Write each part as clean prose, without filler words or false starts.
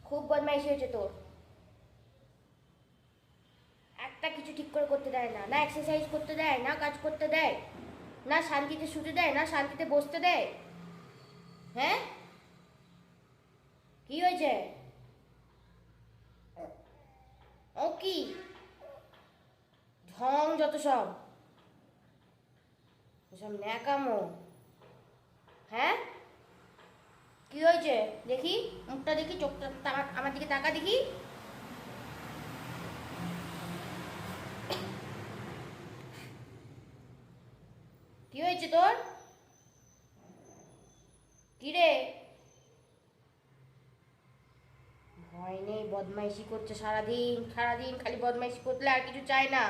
খুব বদমাইশি হয়েছে তোর। একটা কিছু ঠিক করে করতে দেয় না, না এক্সারসাইজ করতে দেয়, না কাজ করতে দেয়, না শান্তিতে শুতে দেয়, না শান্তিতে বসতে দেয়। হ্যাঁ, কি হয়েছে? ও কি ঢং যত সব, সব ন্যাকামো। হ্যাঁ, কি হয়েছে দেখি, মুখটা দেখি, চোখটা আমার দিকে তাকা দেখি। কি হয়েছে তোর? কি রে? ভয় নেই, বদমাইশি করছে সারাদিন সারাদিন, খালি বদমাইশি করলে আর কিছু চায় না।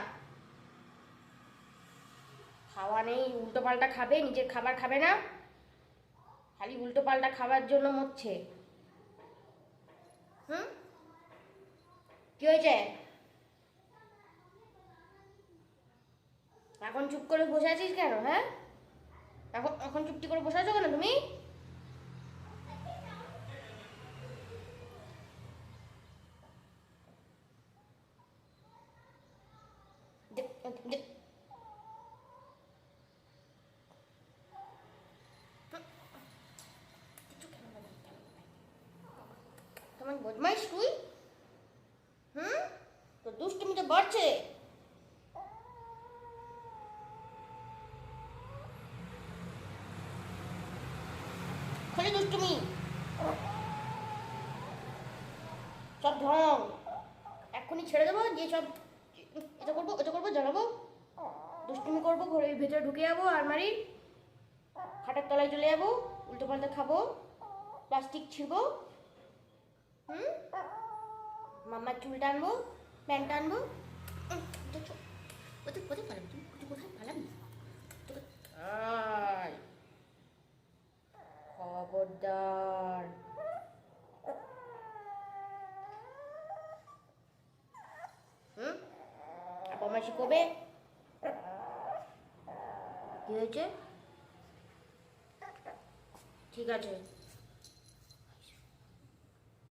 খাওয়া নেই, উল্টো পাল্টা খাবে, নিজের খাবার খাবে না, খালি উল্টো পাল্টা খাবার জন্য মরছে। হুম, কি হয়েছে? এখন চুপ করে বসে আছিস কেন? হ্যাঁ, এখন এখন চুপটি করে বসে আছো কেন তুমি? দে- দে- তোমার বদমাইশ তুই। হুম, তো দুষ্টুমি তো বাড়ছে। খালি দুষ্টুমি, সব ঢং। এক্ষুনি ছেড়ে দেবো, দিয়ে সব এটা করবো ওটা করবো জানাবো, দুষ্টুমি করবো, ঘরের ভেতরে ঢুকে যাবো, আলমারি খাটের তলায় চলে যাবো, উল্টো পাল্টা খাবো, প্লাস্টিক ছিঁড়বো। হুম, মাম্মার চুল টানবো, প্যান্ট টানবো। কোথায় কোথায় পালাবি তুমি? তুই কোথায় পালাবি? আয়, খবরদার। হুম, বদমাইশি করবে। কি হয়েছে? ঠিক আছে।